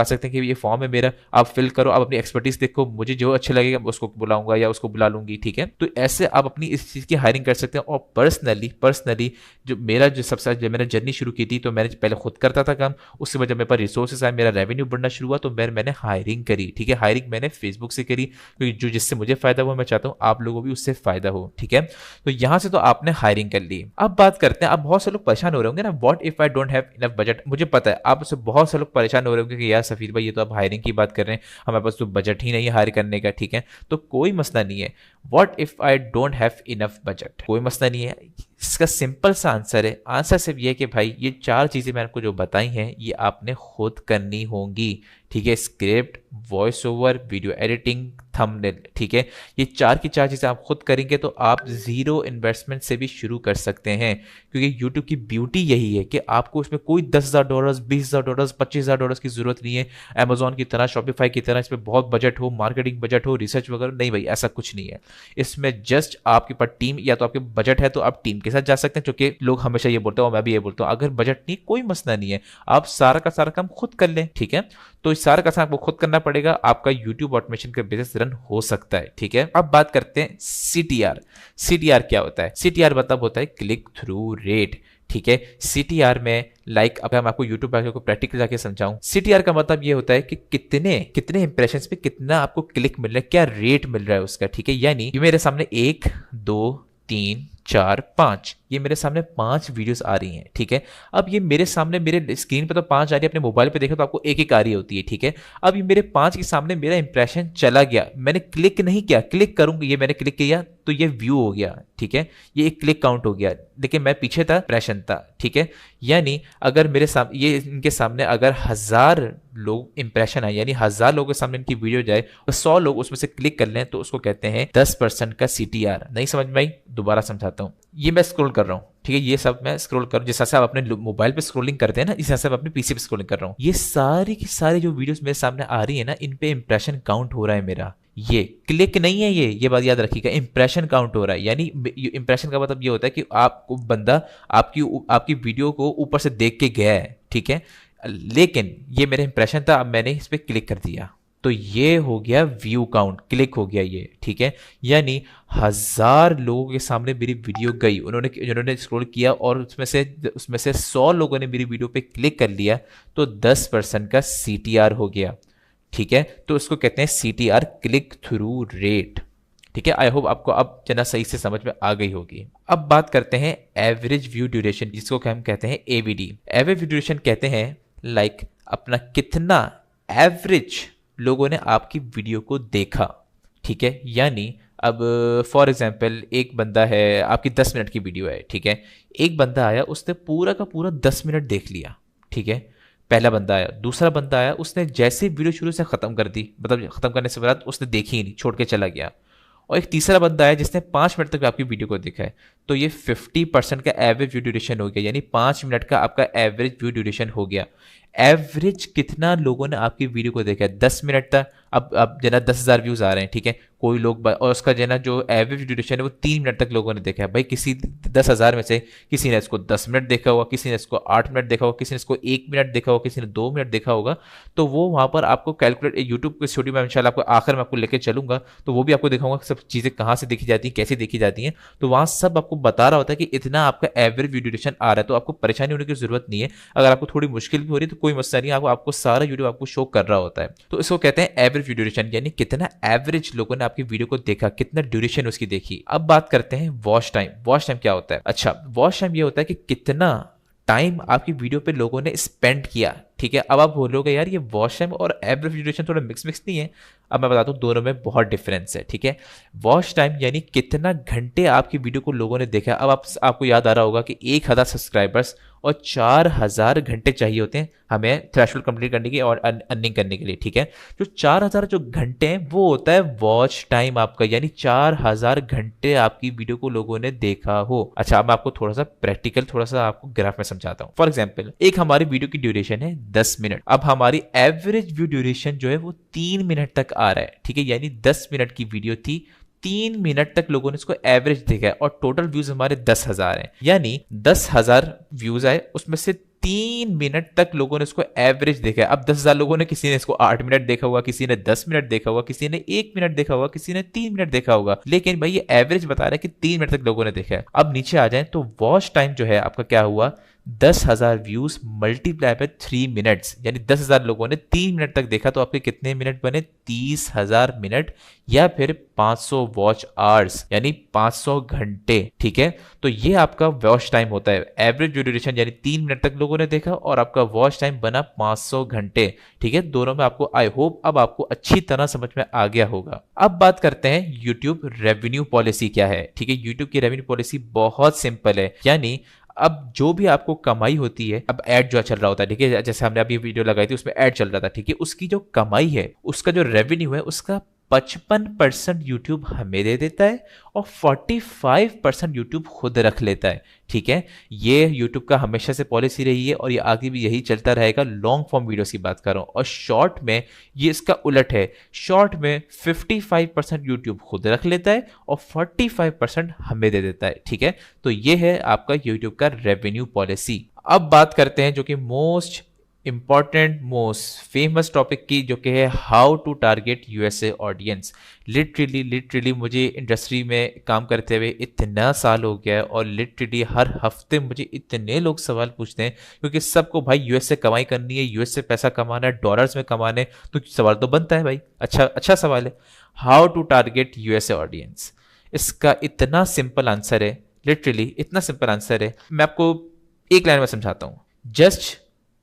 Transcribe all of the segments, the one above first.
आ सकते हैं कि ये फॉर्म है मेरा, आप फिल करो, आप अपनी एक्सपर्टीज देखो, मुझे जो अच्छा लगेगा उसको बुलाऊंगा या उसको बुला लूंगी, ठीक है। तो ऐसे आप अपनी इस चीज़ की हायरिंग कर सकते हैं। और पर्सनली जो मेरा जो सबसे जब मैंने जर्नी शुरू की थी तो मैंने पहले खुद करता था काम, उसके बाद जब मेरे पास रिसोर्सेस आए, मेरा रेवेन्यू बढ़ना शुरू हुआ, तो मैंने हायरिंग करी, ठीक है। हायरिंग मैंने फेसबुक से करी, क्योंकि जो जिससे मुझे फायदा हुआ मैं चाहता हूँ आप लोगों को भी उससे फायदा हो, ठीक है। तो यहाँ से तो आपने हायरिंग कर ली। अब बात करते हैं, अब बहुत से लोग परेशान हो रहे होंगे ना, what if I don't have enough budget. मुझे पता है आप उससे बहुत से लोग परेशान हो रहे होंगे कि यार सफीर भाई ये तो आप हायरिंग की बात कर रहे हैं, हमारे पास तो बजट ही नहीं है हायर करने का, ठीक है। तो कोई मसला नहीं है, what if I don't have enough budget, कोई मसला नहीं है। इसका सिंपल सा आंसर है, आंसर सिर्फ ये कि भाई ये 4 चीज़ें मैंने आपको जो बताई हैं ये आपने खुद करनी होंगी, ठीक है। Script, voice over, video editing, thumbnail, ठीक है। ये 4 की 4 चीज़ें आप खुद करेंगे तो आप ज़ीरो इन्वेस्टमेंट से भी शुरू कर सकते हैं, क्योंकि यूट्यूब की ब्यूटी यही है कि आपको उसमें कोई $10,000, $20,000, $25,000 की ज़रूरत नहीं है। अमेजोन की तरह, शॉपिफाई की तरह इसमें बहुत बजट हो, मार्केटिंग बजट हो, रिसर्च वगैरह, नहीं भाई ऐसा कुछ नहीं है। इसमें जस्ट आपके पास टीम, या तो आपके बजट है तो आप टीम के साथ जा सकते हैं, क्योंकि लोग हमेशा ये बोलते हैं और मैं भी ये बोलता हूँ, अगर बजट नहीं कोई मसला नहीं है, आप सारा का सारा काम खुद कर लें, ठीक है। तो इस सारा का सारा आपको खुद करना पड़ेगा, आपका यूट्यूब ऑटोमेशन का बिजनेस रन हो सकता है, ठीक है। अब बात करते हैं सीटीआर। सीटीआर क्या होता है? सीटीआर मतलब होता है क्लिक थ्रू रेट, ठीक है। सीटीआर में अगर मैं आपको यूट्यूब पर को प्रैक्टिकल जाके समझाऊं, सीटीआर का मतलब ये होता है कि कितने कितने इंप्रेशंस पे कितना आपको क्लिक मिल रहा है, क्या रेट मिल रहा है उसका, ठीक है। यानी ये मेरे सामने 1, 2, 3, 4, 5, ये मेरे सामने 5 वीडियोस आ रही हैं, ठीक है। अब ये मेरे सामने मेरे स्क्रीन पे तो 5 आ रही है, अपने मोबाइल पे देखो तो आपको एक आ रही होती है, ठीक है। अब ये मेरे 5 के सामने मेरा इंप्रेशन चला गया, मैंने क्लिक नहीं किया, क्लिक करूंगा, ये मैंने क्लिक किया तो ये व्यू हो गया, ठीक है, ये एक क्लिक काउंट हो गया, लेकिन मैं पीछे था, इंप्रेशन था, ठीक है। यानी अगर मेरे सामने ये इनके सामने अगर 1000 लोग इंप्रेशन आए, यानी 1000 लोगों के सामने इनकी वीडियो जाए तो 100 लोग उसमें से क्लिक कर लें, तो उसको कहते हैं 10% का सीटीआर। नहीं समझ में आई? दोबारा समझाता हूँ। ये मैं स्क्रॉल कर रहा हूँ, ठीक है, ये सब मैं स्क्रॉल कर, जिस से आप अपने मोबाइल पे स्क्रॉलिंग करते हैं ना, इस तरह से आप अपने पीसी पे स्क्रॉलिंग कर रहा हूँ। ये सारी की सारी जो वीडियोस मेरे सामने आ रही है ना, इन पे इंप्रेशन काउंट हो रहा है मेरा, ये क्लिक नहीं है, ये बात याद रखिएगा, इंप्रेशन काउंट हो रहा है। यानी इंप्रेशन का मतलब ये होता है कि आपको बंदा आपकी वीडियो को ऊपर से देख के गया है, ठीक है, लेकिन ये मेरा इंप्रेशन था, अब मैंने इस पर क्लिक कर दिया तो ये हो गया व्यू काउंट, क्लिक हो गया ये, ठीक है। यानी 1000 लोगों के सामने मेरी वीडियो गई, जिन्होंने स्क्रॉल किया और उसमें से 100 लोगों ने मेरी वीडियो पे क्लिक कर लिया, तो 10% का सीटीआर हो गया, ठीक है। तो इसको कहते हैं सीटीआर, क्लिक थ्रू रेट, ठीक है। आई होप आपको अब जना सही से समझ में आ गई होगी। अब बात करते हैं एवरेज व्यू ड्यूरेशन, जिसको हम कहते हैं एवीडी। एवरेज व्यू ड्यूरेशन कहते हैं अपना कितना एवरेज लोगों ने आपकी वीडियो को देखा, ठीक है। यानी अब फॉर एग्जांपल एक बंदा है, आपकी 10 मिनट की वीडियो है, ठीक है, एक बंदा आया उसने पूरा का पूरा 10 मिनट देख लिया, ठीक है, पहला बंदा आया। दूसरा बंदा आया, उसने जैसे वीडियो शुरू से ख़त्म कर दी, मतलब ख़त्म करने से बाद उसने देखी ही नहीं, छोड़ के चला गया। और एक तीसरा बंदा आया जिसने 5 मिनट तक आपकी वीडियो को देखा है, तो ये 50% का एवरेज व्यू ड्यूरेशन हो गया, यानी 5 मिनट का आपका एवरेज व्यू ड्यूरेशन हो गया। एवरेज कितना लोगों ने आपकी वीडियो को देखा है? 10 मिनट तक। अब जना 10,000 व्यूज आ रहे हैं, ठीक है, कोई लोग, और उसका जना जो एवरेज ड्यूरेशन है वो 3 मिनट तक लोगों ने देखा है। भाई किसी 10,000 में से किसी ने इसको 10 मिनट देखा होगा, किसी ने इसको 8 मिनट देखा होगा, किसी ने इसको 1 मिनट देखा होगा, किसी ने 2 मिनट देखा होगा, तो वो वहां पर आपको कैलकुलेट, यूट्यूब के स्टूडियो में इंशाल्लाह आपको आखिर में आपको लेकर चलूंगा, तो वो भी आपको दिखाऊंगा सब चीजें कहाँ से देखी जाती हैं, कैसे देखी जाती हैं, तो वहां सब आपको बता रहा होता है कि इतना आपका एवरेज व्यू ड्यूरेशन आ रहा है। तो आपको परेशानी होने की जरूरत नहीं है, अगर आपको थोड़ी मुश्किल भी हो रही है तो कोई मसला नहीं, आपको सारा वीडियो आपको शो कर रहा होता है। तो इसको कहते हैं एवरेज व्यू ड्यूरेशन, यानी कितना एवरेज लोगों ने आपकी वीडियो को देखा, कितना ड्यूरेशन उसकी देखी। अब बात करते हैं वॉच टाइम। वॉच टाइम क्या होता है? अच्छा, वॉच टाइम ये होता है कि कितना टाइम आपकी वीडियो पे लोगों ने स्पेंड किया, ठीक है। अब आप बोलोगे यार ये वॉच टाइम और एवरेज व्यू ड्यूरेशन थोड़ा मिक्स नहीं है। अब मैं बताता हूँ दोनों में बहुत डिफरेंस है, ठीक है। वॉच टाइम यानी कितना घंटे आपकी वीडियो को लोगों ने देखा। अब आपको याद आ रहा होगा कि 1000 सब्सक्राइबर्स और 4000 घंटे चाहिए होते हैं हमें थ्रेशोल्ड कंप्लीट करने की और अर्निंग करने के लिए, ठीक है। जो 4000 जो घंटे हैं वो होता है वॉच टाइम आपका, यानी 4000 घंटे आपकी वीडियो को लोगों ने देखा हो। अच्छा, अब मैं आपको थोड़ा सा प्रैक्टिकल, थोड़ा सा आपको ग्राफ में समझाता हूँ। फॉर एग्जाम्पल, एक हमारी वीडियो की ड्यूरेशन है 10 मिनट। अब हमारी एवरेज व्यू ड्यूरेशन जो है वो 3 मिनट तक आ रहा है, ठीक है। यानी 10 मिनट की वीडियो थी, 3 मिनट तक लोगों ने इसको एवरेज देखा है और टोटल व्यूज हमारे 10,000 हैं। यानी 10,000 व्यूज आए, उसमें से 3 मिनट तक लोगों ने इसको एवरेज देखा है। अब 10,000 लोगों ने, किसी ने इसको 8 मिनट देखा होगा, किसी ने 10 मिनट देखा होगा, किसी ने 1 मिनट देखा होगा, किसी ने 3 मिनट देखा होगा, लेकिन भाई ये एवरेज बता रहा है कि 3 मिनट तक लोगों ने देखा है। अब नीचे आ जाए तो वॉच टाइम जो है आपका क्या हुआ, 10,000 व्यूज मल्टीप्लाई बाय 3 मिनट्स, यानी 10,000 लोगों ने 3 मिनट तक देखा, तो आपके कितने मिनट बने, 30,000 मिनट, या फिर 500 वॉच आवर्स, यानी 500 घंटे। ठीक है, तो ये आपका वॉच टाइम होता है, एवरेज ड्यूरेशन, यानी 3 मिनट तक लोगों ने देखा, और आपका वॉच टाइम बना 500 घंटे। ठीक है, दोनों में आपको, आई होप अब आपको अच्छी तरह समझ में आ गया होगा। अब बात करते हैं यूट्यूब रेवेन्यू पॉलिसी क्या है। ठीक है, यूट्यूब की रेवेन्यू पॉलिसी बहुत सिंपल है, यानी अब जो भी आपको कमाई होती है, अब ऐड जो चल रहा होता है, ठीक है, जैसे हमने अभी वीडियो लगाई थी उसमें ऐड चल रहा था, ठीक है, उसकी जो कमाई है, उसका जो रेवेन्यू है, उसका 55% यूट्यूब हमें दे देता है और 45% यूट्यूब खुद रख लेता है। ठीक है, ये यूट्यूब का हमेशा से पॉलिसी रही है और ये आगे भी यही चलता रहेगा। लॉन्ग फॉर्म वीडियोस की बात कर रहा हूं, और शॉर्ट में ये इसका उलट है। शॉर्ट में 55% यूट्यूब खुद रख लेता है और 45% हमें दे देता है। ठीक है, तो ये है आपका यूट्यूब का रेवेन्यू पॉलिसी। अब बात करते हैं जो कि most important, most famous topic की, जो कि है how to target USA audience. Literally मुझे इंडस्ट्री में काम करते हुए इतना साल हो गया है, और लिटरली हर हफ्ते मुझे इतने लोग सवाल पूछते हैं, क्योंकि सबको भाई यूएसए कमाई करनी है, यूएसए पैसा कमाना है, डॉलर्स में कमाने, तो सवाल तो बनता है भाई, अच्छा सवाल है, how to target USA audience. इसका इतना सिंपल आंसर है, लिटरली इतना सिंपल आंसर है, मैं आपको एक लाइन में समझाता हूँ। Just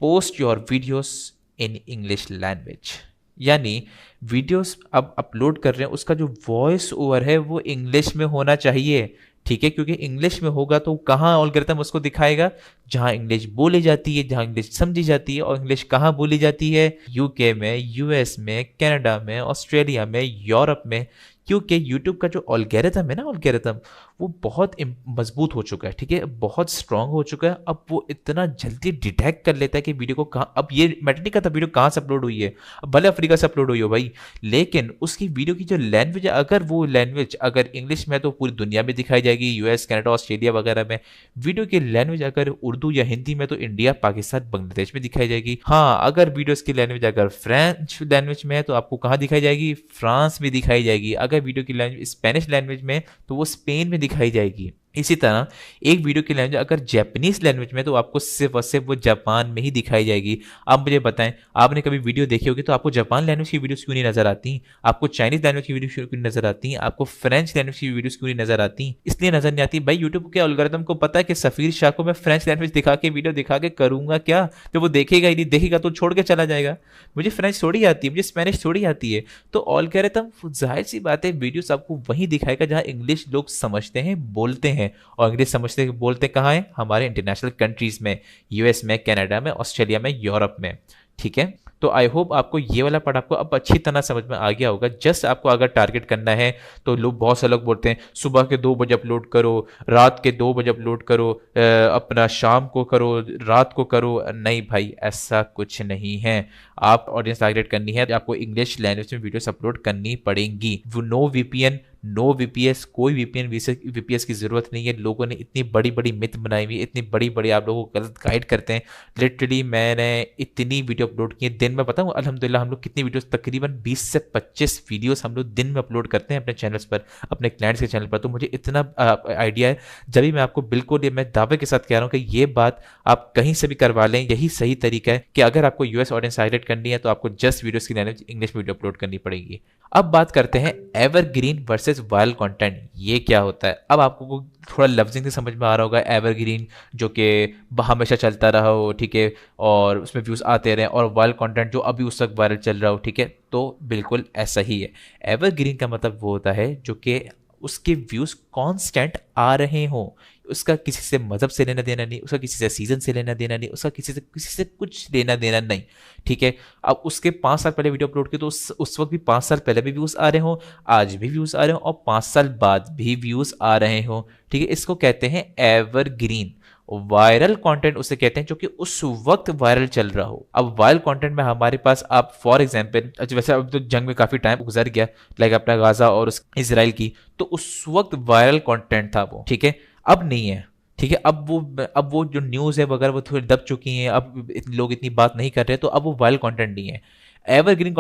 post your videos in English language, यानी वीडियोस अब अपलोड कर रहे हैं, उसका जो वॉइस ओवर है वो इंग्लिश में होना चाहिए। ठीक है, क्योंकि इंग्लिश में होगा तो कहाँ एल्गोरिथम उसको दिखाएगा, जहां इंग्लिश बोली जाती है, जहां इंग्लिश समझी जाती है। और इंग्लिश कहाँ बोली जाती है, यूके में, यूएस में, कनाडा में, ऑस्ट्रेलिया में, यूरोप में, क्योंकि यूट्यूब का जो एल्गोरिथम है ना, एल्गोरिथम वो बहुत मजबूत हो चुका है। ठीक है, बहुत स्ट्रांग हो चुका है। अब वो इतना जल्दी डिटेक्ट कर लेता है कि वीडियो को कहाँ, अब ये मैटर नहीं करता वीडियो कहाँ से अपलोड हुई है, अब भले अफ्रीका से अपलोड हुई हो भाई, लेकिन उसकी वीडियो की जो लैंग्वेज है, अगर वो लैंग्वेज अगर इंग्लिश में है तो पूरी दुनिया में दिखाई जाएगी, यूएस, कनाडा, ऑस्ट्रेलिया वगैरह में। वीडियो की लैंग्वेज अगर उर्दू या हिंदी में तो इंडिया, पाकिस्तान, बांग्लादेश में दिखाई जाएगी। हाँ, अगर वीडियोस की लैंग्वेज अगर फ्रेंच लैंग्वेज में है तो आपको कहाँ दिखाई जाएगी, फ्रांस में दिखाई जाएगी। अगर वीडियो की लैंग्वेज स्पेनिश लैंग्वेज में तो वो स्पेन में दिखाई जाएगी। इसी तरह एक वीडियो की लैंग्वेज अगर जापानीज लैंग्वेज में तो आपको सिर्फ और सिर्फ वो जापान में ही दिखाई जाएगी। अब मुझे बताएं, आपने कभी वीडियो देखी होगी तो आपको जापान लैंग्वेज की वीडियोस क्यों नहीं नजर आती, आपको चाइनीज लैंग्वेज की वीडियो क्यों नहीं नजर आती, आपको फ्रेंच लैंग्वेज की वीडियोस क्यों नहीं नजर आती? इसलिए नजर नहीं आती भाई, यूट्यूब के एल्गोरिथम को पता है कि सफीर शाह को मैं फ्रेंच लैंग्वेज दिखा के वीडियो दिखा के करूंगा क्या, जब वो देखेगा ही नहीं, देखेगा तो छोड़ के चला जाएगा। मुझे फ्रेंच थोड़ी आती है, मुझे स्पेनिश थोड़ी आती है। तो एल्गोरिथम जाहिर सी बात है वीडियोस आपको वहीं दिखाएगा जहां इंग्लिश लोग समझते हैं, बोलते हैं। और इंग्लिश समझते बोलते कहाँ है, हमारे इंटरनेशनल कंट्रीज में, यूएस में, कनाडा में, ऑस्ट्रेलिया में, यूरोप में। ठीक है, तो आई होप आपको ये वाला पार्ट आपको अब अच्छी तरह समझ में आ गया होगा। जस्ट आपको अगर टारगेट करना है तो लोग, बहुत से लोग बोलते हैं सुबह के 2 बजे अपलोड करो, रात के 2 बजे अपलोड करो, अपना शाम को करो, रात को करो। नहीं भाई, ऐसा कुछ नहीं है। आप ऑडियंस टारगेट करनी है तो आपको इंग्लिश लैंग्वेज में वीडियोस अपलोड करनी पड़ेंगी। नो वीपीएन, नो वीपीएस, कोई वीपीएन वीपीएस की जरूरत नहीं है। लोगों ने इतनी बड़ी बड़ी मिथ बनाई हुई है, इतनी बड़ी बड़ी आप लोगों को गलत गाइड करते हैं। लिटरली मैंने इतनी वीडियो अपलोड की है दिन में, बताऊं अल्हम्दुलिल्लाह हम लोग कितनी वीडियोस, तकरीबन 20 से 25 वीडियोस हम लोग दिन में अपलोड करते हैं अपने चैनल्स पर, अपने क्लाइंट्स के चैनल पर। तो मुझे इतना आइडिया है, जब भी मैं आपको बिल्कुल मैं दावे के साथ कह रहा हूँ कि ये बात आप कहीं से भी करवा लें, यही सही तरीका है कि अगर आपको यूएस ऑडियंस टारगेट करनी है तो आपको जस्ट वीडियोस की लैंग्वेज इंग्लिश वीडियो अपलोड करनी पड़ेगी। अब बात करते हैं एवरग्रीन वर्सेस वायरल कंटेंट, ये क्या होता है। अब आपको थोड़ा लफ्जिंग से समझ में आ रहा होगा, एवरग्रीन जो कि हमेशा चलता रहा हो, ठीक है, और उसमें व्यूज आते रहे, और वायरल कंटेंट जो अभी उस वक्त वायरल चल रहा हो। ठीक है, तो बिल्कुल ऐसा ही है। एवरग्रीन का मतलब वो होता है जो कि उसके व्यूज कांस्टेंट आ रहे हों, उसका किसी से मजहब से लेना देना नहीं, उसका किसी से सीजन से लेना देना नहीं, उसका किसी से कुछ लेना देना नहीं। ठीक है, अब उसके 5 साल पहले वीडियो अपलोड की तो उस वक्त भी 5 साल पहले भी व्यूज आ रहे हो, आज भी व्यूज आ रहे हो, और 5 साल बाद भी व्यूज आ रहे हो। ठीक है, इसको कहते हैं एवरग्रीन। वायरल कंटेंट उसे कहते हैं जो कि उस वक्त वायरल चल रहा हो। अब वायरल कंटेंट में हमारे पास, आप फॉर एग्जांपल, वैसे अब तो जंग में काफी टाइम गुजर गया, लाइक अपना गाजा और इजराइल की, तो उस वक्त वायरल कंटेंट था वो। ठीक है, अब नहीं है। ठीक है। अब वो जो न्यूज़ है वगैरह वो थोड़ी दब चुकी हैं, अब लोग इतनी बात नहीं कर रहे, तो अब वो वायरल कंटेंट नहीं है। एवरग्रीन